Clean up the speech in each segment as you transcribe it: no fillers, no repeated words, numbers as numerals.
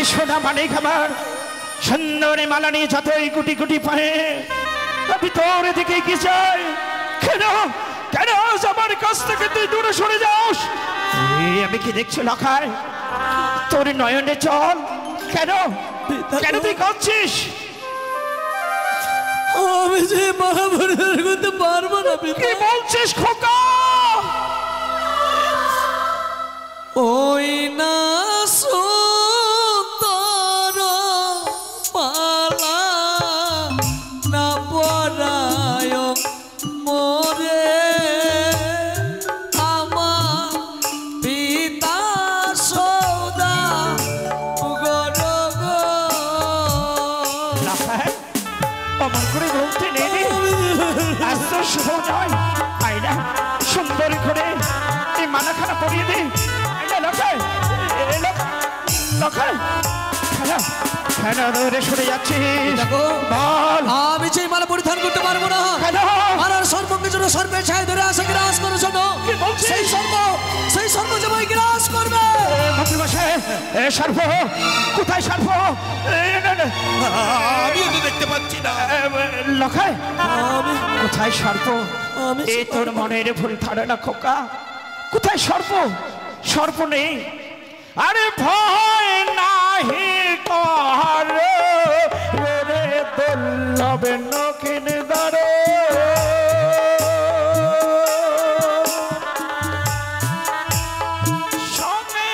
সোনা মানে খাবার সুন্দরী মালা নিয়ে যতই কুটি কুটি পায়ে আমি তোর দিকে কি চাই কেন কেন আমার কাছ থেকে তুই দূরে সরে যাস আমি কি দেখছি লখায় তোর নয়নে চল কেন কেন তুই কাঁদছিস আমি যে মালা পরিধান করতে পারবো না কি বলছিস খোকা ওই না সুন্দর মালা না পরায় মোরে আমার পিতা সৌদা গর অমন করে বলতে নেই আজ তো শুভ নয় আইনা সুন্দর করে এই মালাখানা পরিয়ে দে লখায় লখায় কেন দূরে সরে যাচ্ছিস বল আমি যে মালা পরিধান করতে পারবো না আর সর্বকে জন্য সর্বের ছায় ধরে আসে গ্রাস করার জন্য সেই সর্ব জমাই গ্রাস করবে মন্ত্রীমশাই সর্ব কোথায় সর্ব আমিও তো দেখতে পাচ্ছি না লখায় কোথায় সর্ব এই তোর মনের ভুল ধারণা খোকা কোথায় সর্প সর্প নেই আরে ভয় নাহি কর রে দুর্লভ নখিন ধরে সঙ্গে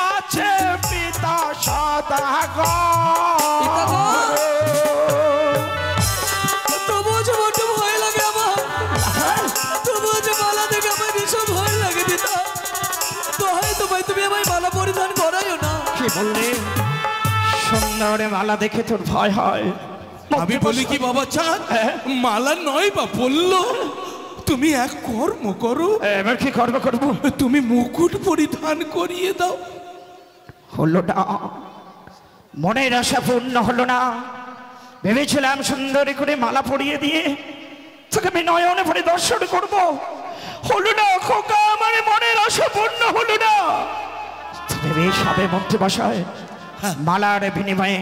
আছে পিতা সদাগর তবুও যে বড্ড ভয় লাগে আমার তবুও যে মালা দেখে আমার ভীষণ ভয় লাগে দিদা তো ভাই তুমি আমায় মালা পরিধান করাইও না কি বললে সুন্দর মালা দেখে তোর ভয় হয় আমি বলি কি বাবা চাঁদ মালা নয় বা বললো তুমি এক কর্ম করো এবার কি করবো তুমি মুকুট পরিধান করিয়ে দাও হলো না মনের আশা পূর্ণ হলো না ভেবেছিলাম সুন্দরী করে মালা পরিয়ে দিয়ে তোকে আমি নয়নে ভরে দর্শন করবো হলো না খোকা আমার মনের আশা পূর্ণ হলো না তবে সবে মন্ত্রী বসায় মালার বিনিময়ে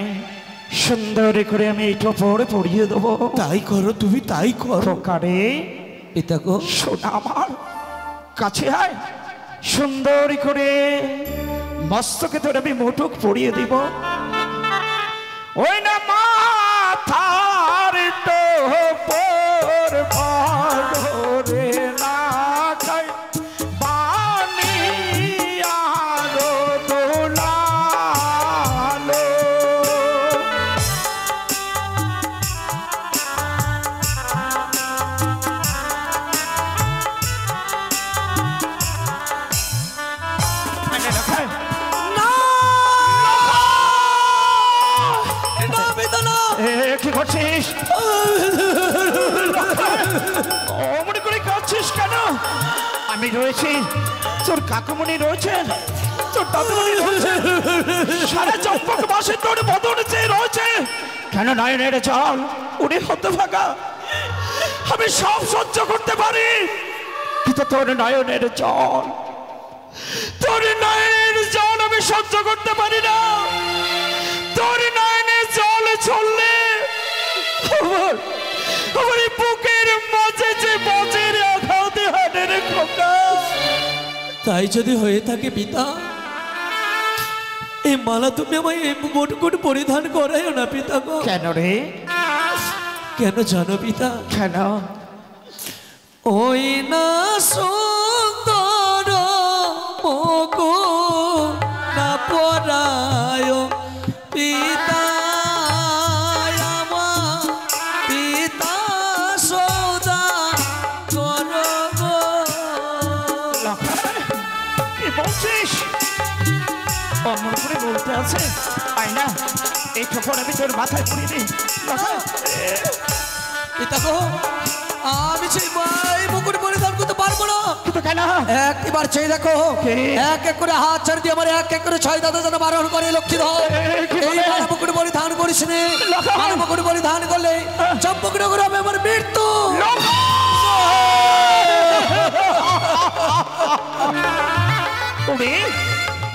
সুন্দর করে আমি এই টোপর পরিয়ে দেবো তাই করো তুমি তাই করো কারে পিতা গো সোনা আমার কাছে আয় সুন্দর করে মস্তকে তোর আমি মুটুক পরিয়ে দিব ওই না মাথার টোপর ভরে না খাই বানি আরো দোলালো কি করছিস অমনি করে কাঁদছিস কেন আমি রয়েছি তোর কাকুমণি রয়েছেন তোর দাদুমণি রয়েছে সারা চম্পক মাসে তোর বদনে চেয়ে রয়েছে কেন নয়নের জল উনি হতে ফাঁকা আমি সব সহ্য করতে পারি কিন্তু তোর নয়নের জল আমি সহ্য করতে পারি না তোর নয়নের জল চললে আমার বুকের মাঝে যে বজ্রের আঘাত হানে রে খোকা তাই যদি হয়ে থাকে পিতা এই মালা তুমি আমায় মুটকুট পরিধান করাইও না পিতা গো কেন রে কেন জানো পিতা কেন ওই না সুন্দর মুকুট না পরায় পিতা আমার পিতা সৌদা করব কি বলছিস অমন করে বলতে আছে আয়না এই ঠোকর আমি তোর মাথায় পড়িয়ে দিই পিতা গো আমি সেই মাই মুকুট পরিধান করতে পারবো না কিন্তু কেন একবার চেয়ে দেখো এক এক করে হাত ছাড় দিয়ে আমার এক এক করে ছয় দাদা যেন বারণ করে লক্ষ্মী ধর এই মালা মুকুট পরিধান করিস নে মালা মুকুট পরিধান করলে চম্পকনগর হবে আমার মৃত্যু উড়ে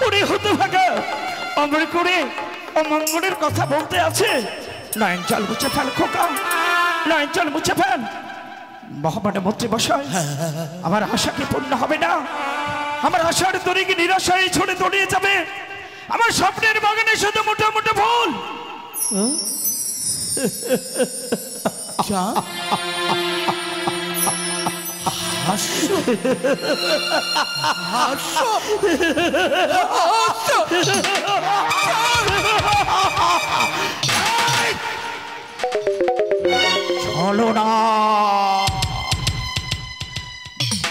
উড়ে হতে ভাগা অমর করে অমঙ্গলের কথা বলতে আছে। নয়ন জল মুছে ফেল খোকা, নয়ন জল মুছে ফেল। মহামান্য মন্ত্রী মশাই, আমার আশা কি পূর্ণ হবে না? আমার আশার তরি কি নিরাশায় ছড়ে তলিয়ে যাবে? আমার স্বপ্নের বাগানে শুধু মোটা মোটা ফুল। চলো না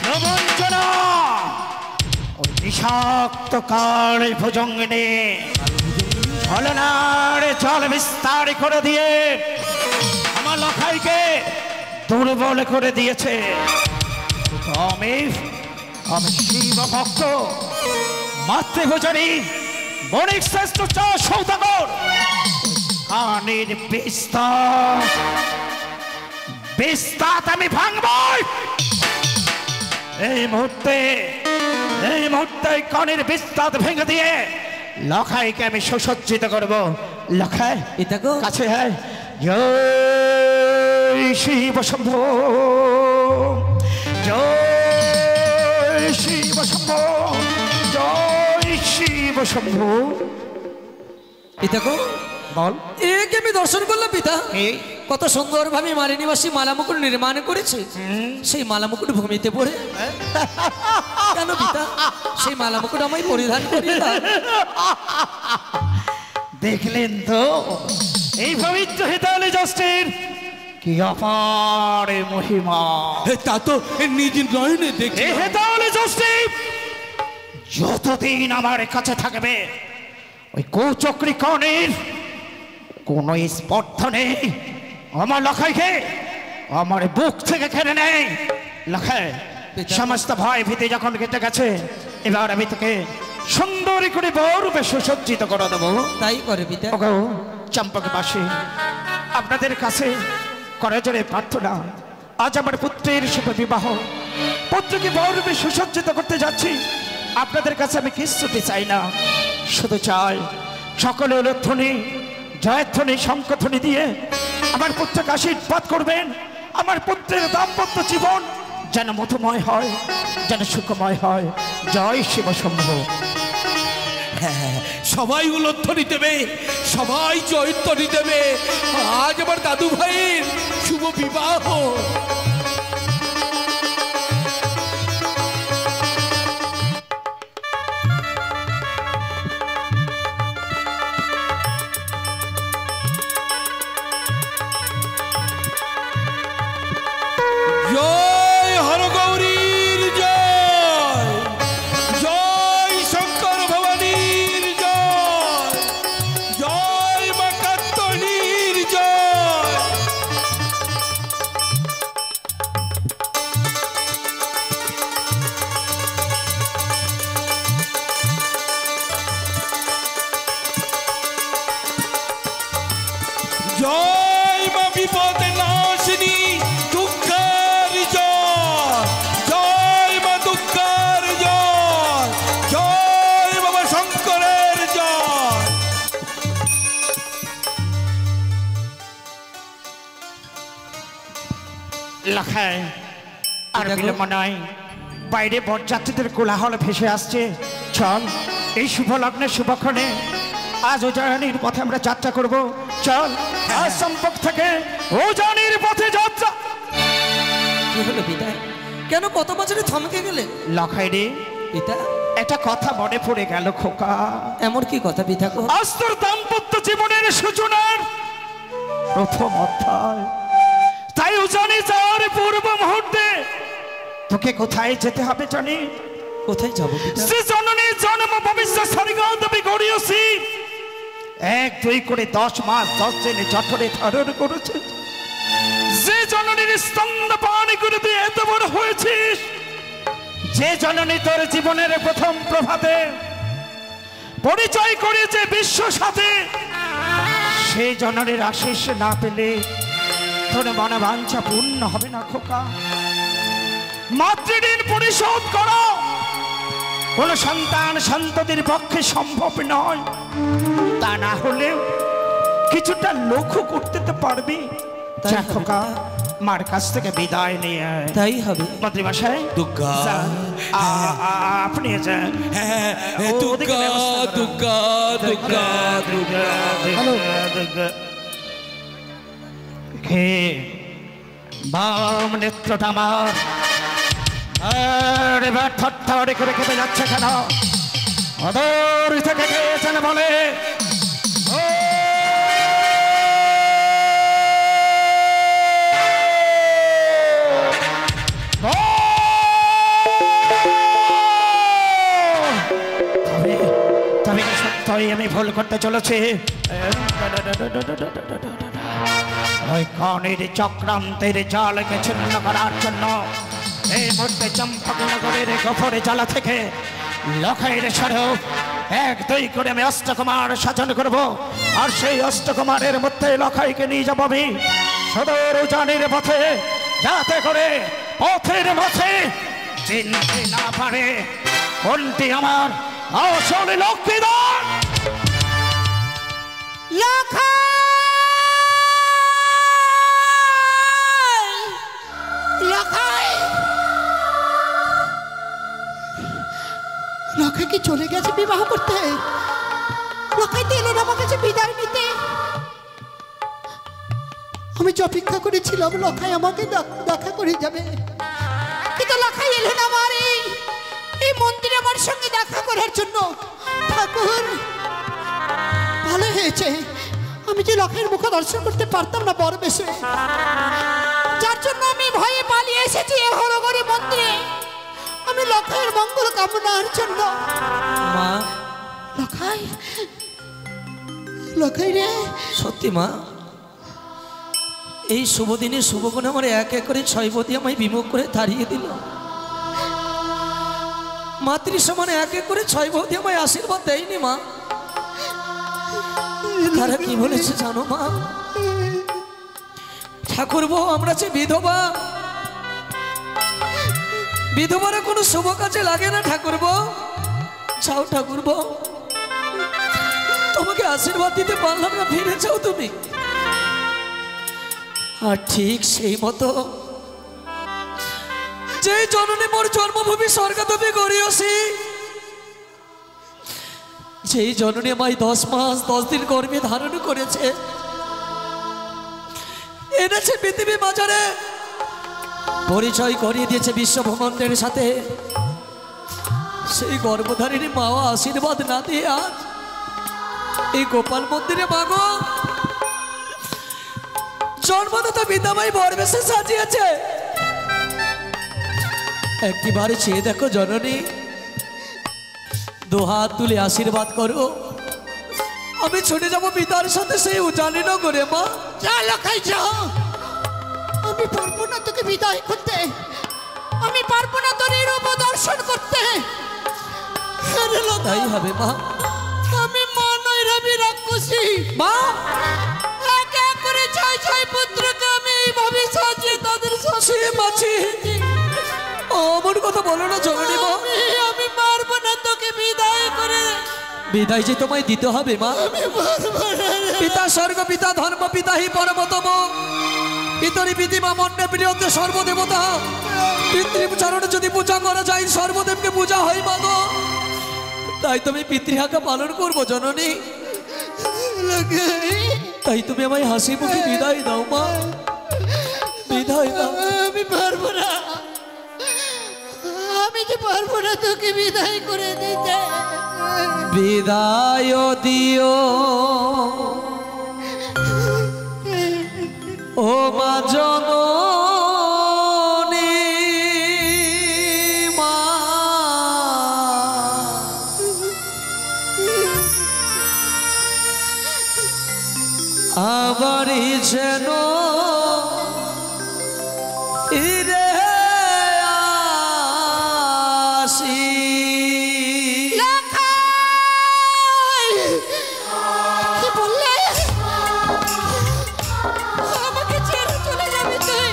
প্রবঞ্চনা, ওই বিষাক্ত কালে ভুজঙ্গিনী ছলনার জল বিস্তার করে দিয়ে আমার লখাইকে দুর্বল করে দিয়েছে। আমি শিব ভক্ত, মাতৃভোজনী, বণিক শ্রেষ্ঠ সৌদাগর, কানের বিস্তার আমি ভাঙব। এই মুহূর্তে কানের বিস্তার ভেঙে দিয়ে লখাইকে আমি সুসজ্জিত করব। লখাই কাছে হ্যাঁ, জয় শিব শম্ভো, জয় শিব শম্ভো, জয় শিব শম্ভো। বল, একে আমি দর্শন করলাম পিতা। কত সুন্দর ভাবে মালিনীবাসী মালা মুকুট নির্মাণ করেছে। সেই মালা মুকুট ভূমিতে পড়ে কেন পিতা? সেই মালা মুকুট আমায় পরিধান করিয়ে দাও। দেখলেন তো এই পবিত্র হেতালে জষ্টের কি অপার মহিমা। তা তো নিজ নয়নে দেখে। হেতালে জষ্টি যতদিন আমার কাছে থাকবে, ওই কুচক্রী কর্ণের কোন স্পর্ধা নেই। আমার লখাইকে আমার বুক থেকে কেড়ে নেই। লখাই, সমস্ত ভয় ভীতি যখন কেটে গেছে, এবার আমি তোকে সুন্দর করে বরূপে সুসজ্জিত করে দেবো। তাই করে পিতা। চম্পকবাসী, আপনাদের কাছে করজোড়ে প্রার্থনা, আজ আমার পুত্রের শুভ বিবাহ, পুত্রকে বরূপে সুসজ্জিত করতে যাচ্ছি। আপনাদের কাছে আমি কিছুটি চাই না, শুধু চাই সকলে উলধ্বনি, জয়ধ্বনি, শঙ্খধ্বনি দিয়ে আমার পুত্রকে আশীর্বাদ করবেন। আমার পুত্রের দাম্পত্য জীবন যেন মধুময় হয়, যেন সুখময় হয়। জয় শিব শম্ভু। সবাই উলধ্বনি দেবে, সবাই জয়ধ্বনি দেবে। আজ আমার দাদু ভাইয়ের শুভ বিবাহ। জয় হরগৌরীর জয়, জয় শঙ্কর ভবানীর জয়, জয় মা কাত্যায়নীর জয়। জয় মা বিপদ নাশিনী দুঃখের জয়, জয় মা দুঃখের জয়, জয় বাবা শঙ্করের জয়। লখাই, আর বিলম্ব নয়, বাইরে বরযাত্রীদের কোলাহল ভেসে আসছে। চল, এই শুভ লগ্নের শুভক্ষণে আজ উজানির পথে আমরা যাত্রা করব। চল, আজ সম্পর্ক থেকে উজানির পথে যাত্রা। কি হলো পিতা? কেন কত বছরে থমকে গেলে? লখাই রে পিতা, একটা কথা মনে পড়ে গেল খোকা। এমন কি কথা পিতা? আজ তোর দাম্পত্য জীবনের সূচনার প্রথম অধ্যায়। তাই উজানি যাওয়ার পূর্ব মুহূর্তে তোকে কোথায় যেতে হবে জানি? কোথায় যাবো পিতা? শ্রী জননী জন্ম ভবিষ্যৎ সরিগত গড়িয়েছি। 1-2 করে 10 মাস 10 দিনে জঠরে ধারণ করেছে। যে জননীর স্তন্দ পান করে তুই এত বড় হয়েছিস, যে জননী তোর জীবনের প্রথম প্রভাতে পরিচয় করেছে বিশ্ব সাথে, সেই জননীর আশীষ না পেলে তোর মনোবাঞ্ছা পূর্ণ হবে না খোকা। মাতৃঋণ পরিশোধ করো, কোন সন্তান সন্ততির পক্ষে সম্ভব নয়, তা না হলেও কিছুটা লক্ষ্য করতে তো পারবি। যা খোকা, মার কাছ থেকে বিদায় নিয়ে আয়। তাই হবে মন্ত্রীমশাই, দুর্গা। যান। আপনি যান। হ্যাঁ, ওদিকে দুর্গা ব্যবস্থা করো। দুর্গা দুর্গা দুর্গা। হে বাম নেত্রটা আমার আর এবার থরথর করে কেঁপে যাচ্ছে কেন? অদূর থেকে খেয়েছেন বলে তবে কি সত্যই আমি ভুল করতে চলেছি? ওই কনের চক্রান্তের জালকে ছিন্ন করার জন্য এই মুহূর্তে চম্পকনগরের গফরে জ্বালা থেকে লখাইয়ের স্বরূপ 1-2 করে আমি অষ্টকুমার সাধন করব, আর সেই অষ্টকুমারের মধ্যে লখাইকে নিয়ে যাবো আমি সদর উজানের পথে, যাতে করে পথের মাঝে চিনতে না পারে কোনটি আমার আসল লক্ষ্মীদার। লখাই কি চলে গেছে বিবাহ করতে? লখাই তো এলো না আমার কাছে বিদায় নিতে। আমি যে অপেক্ষা করেছিলাম লখাই আমাকে দেখা করে যাবে, কিন্তু লখাই এলো না আমার এই মন্দিরে আমার সঙ্গে দেখা করার জন্য। ঠাকুর, ভালো হয়েছে আমি যে লখাইয়ের মুখ দর্শন করতে পারতাম না বড় বেশে, যার জন্য আমি ভয়ে পালিয়ে এসেছি এ হরগড়ি মন্দিরে আমি লখাইয়ের মঙ্গল কামনার জন্য। মা, লখাই, লখাই রে, সত্যি মা, এই শুভ দিনে শুভগুণ আমার এক এক করে 6 বদি আমায় বিমুখ করে তাড়িয়ে দিল। মাতৃ সমানে এক এক করে 6 বদি আমায় আশীর্বাদ দেয়নি মা। তারা কি বলেছে জানো মা? ঠাকুর বউ আমরা যে বিধবা, বিধবারা কোনো শুভ কাজে লাগে না ঠাকুর বউ। যাও ঠাকুর বউ, তোমাকে আশীর্বাদ দিতে পারলাম না, ফিরে যাও তুমি। আর ঠিক সেই মতো যে জননী মোর জন্মভূমি স্বর্গদপি করিয়াছি, যেই জননী আমায় 10 মাস 10 দিন গর্ভে ধারণ করেছে, এনেছে পৃথিবী বাজারে, পরিচয় করিয়ে দিয়েছে বিশ্বভ্রমণের সাথে, সেই গর্ভধারিণী মাও আশীর্বাদ না দিয়ে আজ এই গোপাল মন্দিরে মাগো জন্মদাতা পিতামাই বরবেশে সাজিয়েছে। একবারে চেয়ে দেখো জননী, 2 হাত তুলে আশীর্বাদ করো, আমি ছুটে যাবো পিতার সাথে সেই উজানি নগরে। মা যা লখাই যা, আমি পারবো না তোকে বিদায় করতে, আমি পারবো না তোর এই রূপ দর্শন করতে। তাই হবে মা। আমি মা নই রবি রাক্ষসী। মা, এক এক করে 6 পুত্রকে আমি এইভাবে সাজিয়ে তাদের সাথে মাছি অমন কথা বলো না জননী মা। আমি পারবো না তোকে বিদায় করে। বিদায় যে তোমায় দিতে হবে মা। পিতা স্বর্গ, পিতা ধর্ম, পিতা হি পরমতম, পিতরি পিতিমা মন্ডে প্রিয়ন্ত সর্বদেবতা। পিতৃচরণে যদি পূজা করা যায় সর্বদেবকে পূজা হয় মা গো। তাই তুমি পিতৃহাকে পালন করবো জননী। তাই তুমি আমায় হাসি মুখে বিদায় দাও মা, বিদায় দাও। আমি পারবো না, আমি যে পারবো না তোকে বিদায় করে দিতে। বিদায় দিও ও মা জননী, মা আবারই যেন ইরে আসি। কি বললে? আমাকে ছেড়ে চলে যাবি তুই?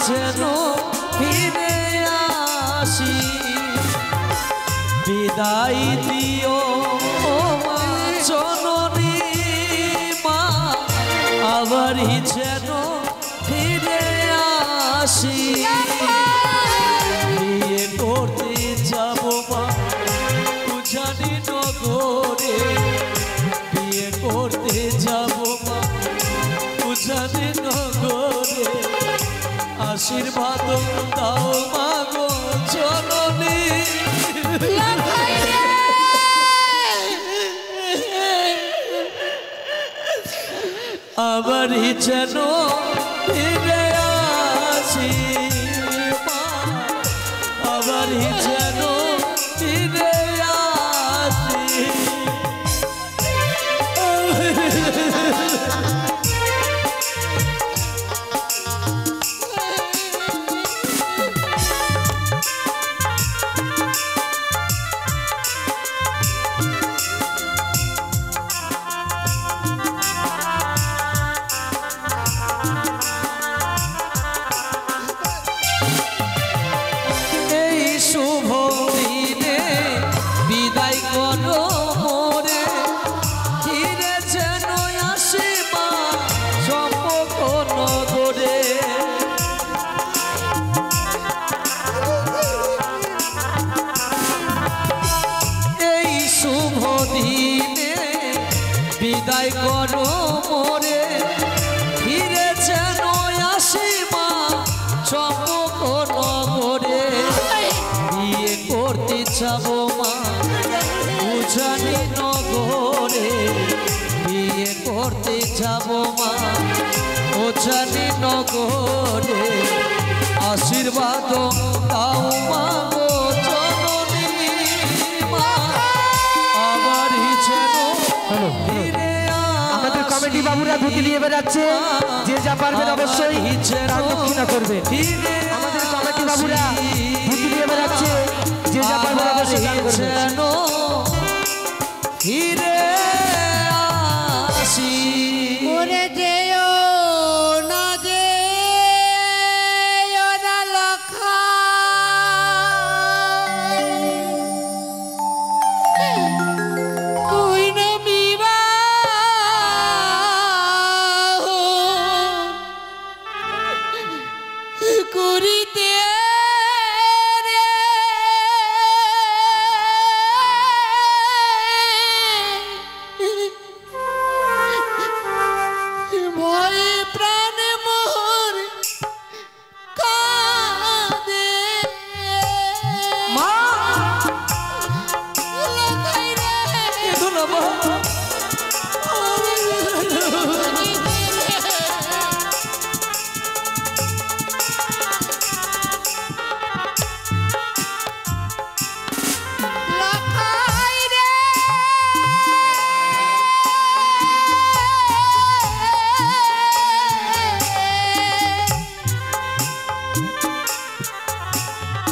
যেন ফিরে আসি বিদায় দিও মা জননী মা আবারই যেন ফিরে আসি বিয়ে করতে যাব মা উজানি নগরে বিয়ে করতে যাব মা উজানি নগরে আশীর্বাদ দাও মা গো জননী আবারই যেন ফিরে আসি মা আবারই যেন ফিরে আসি বিদায় করো মোরে ফিরে যেন আসি মা চমক নগরে বিয়ে করতে যাব মা উজানি নগরে বিয়ে করতে যাব মা উজানি নগরে আশীর্বাদ দাও মা গো জননী মা আবারই যেন আমাদের কমিটি বাবুরা ধুতি নিয়ে বেড়াচ্ছে, যে যা পারবেন অবশ্যই তার দক্ষিণা করবে। আমাদের কমিটি বাবুরা ধুতি নিয়ে বেড়াচ্ছে, যে যা পারবেন অবশ্যই দান করবে। ফিরে আসি ওরে যেও না যেও না লখাই তুই না বিবাহ করিতে ভয়ে প্রাণে মোর কাঁদে মা লখাই রে ধন্যবাদ লখাই রে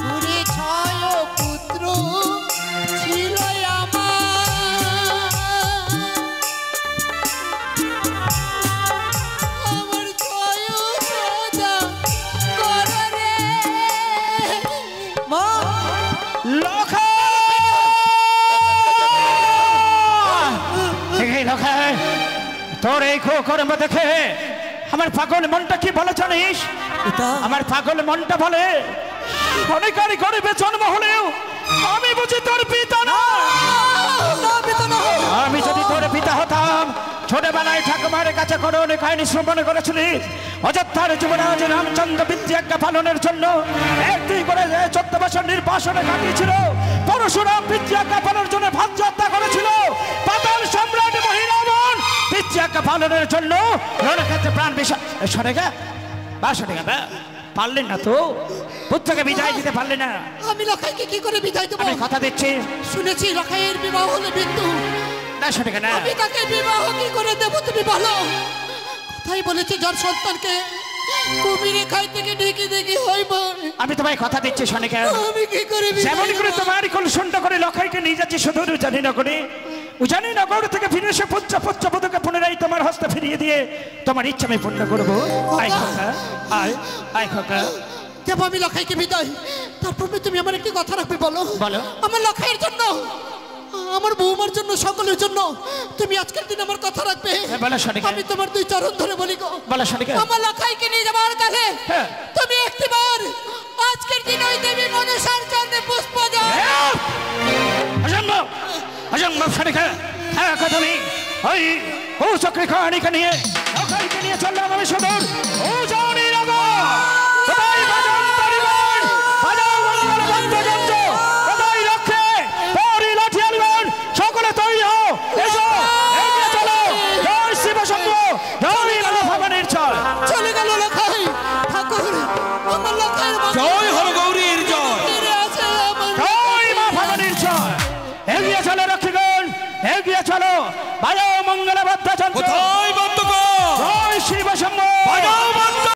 পুরে ছয় পুত্র ছিল আমার ছয় সদা করে মা তোর এই কর্ম দেখে আমার পাগল মনটা কি বলে জানিস? আমার পাগল মনটা বলে অনেকারই গরিবে জন্ম হলেও আমি বুঝি তোর পিতা না। আমি যদি তোর পিতা হতাম, ছোটবেলায় ঠাকুমার কাছে কোনো অনেক কাহিনী শ্রবণ করেছিলি। অযোধ্যার যুবরাজ রামচন্দ্র বিদ্যাজ্ঞা পালনের জন্য একটি করে 14 বছর নির্বাসনে কাটিয়েছিল। পরশুরাম বিদ্যাজ্ঞা পালনের জন্য ভাজ্য হত্যা করেছিল। পাতাল সম্রাট মহিরাবণ বিদ্যাজ্ঞা পালনের জন্য রণক্ষেত্রে প্রাণ বিষয় সরেগা বা সরেগা বা পারলেন না, তো পুত্রকে বিদায় দিতে পারলেন না। আমি লখাইকে কি করে বিদায় দেবো? আমি কথা দিচ্ছি, শুনেছি লখাইয়ের বিবাহ হলে মৃত্যু। না সরেগা না, আমি তাকে বিবাহ কি করে দেবো তুমি বলো? কথাই বলেছে যার সন্তানকে কুমিরে খাই থেকে ডেকে ডেকে হইব। আমি তোমায় কথা দিচ্ছি সনেকা, আমি কি করে যেমন করে তোমার কলসনটা করে লখাইকে নিয়ে যাচ্ছি শুধু জানি না করে জানি না গৌড় থেকে ফিরে এসে পদ্মকে পুনরায় তোমার হস্তে ফিরিয়ে দিয়ে তোমার ইচ্ছা আমি পূর্ণ করবো। আয় খোকা, আয় আয় খোকা। দেবো আমি লখাইকে বিদায়, তারপর তুমি আমার একটি কথা রাখবে। বলো বলো। আমার লখাইয়ের জন্য, আমার বৌমার জন্য, সকলের জন্য তুমি আজকের দিন আমার কথা রাখবে। বলো সনিকা। আমি তোমার দুই চরণ ধরে বলি গো। বলো সনিকা। আমার লখাইকে নিয়ে যাবার কালে তুমি একটিবার আজকের দিন ওই দেবী মনসার চরণে পুষ্প দাও। অসম্ভব, অসম্ভব সনিকা। হ্যাঁ তুমি ওই ও চক্রে খানিকে নিয়ে লখাইকে নিয়ে চললাম আমি সদর। ও জানি রাগো সবাই বাজান পরিবার বাজাও মঙ্গল বাদ্যযন্ত্র সবাই রক্ষে পরি লাঠি আনবেন। সকলে তৈরি হও, এসো এগিয়ে চলো। জয় শিব শম্ভ, জয় মা ভবানীর জয়। চলে গেল লখাই ঠাকুর, আমার লখাইয়ের জয় হর গৌরীর জয়। জয় মা ভবানীর জয়। এগিয়ে চলো রক্ষীগণ, এগিয়ে চলো। বাজাও মঙ্গল বাদ্য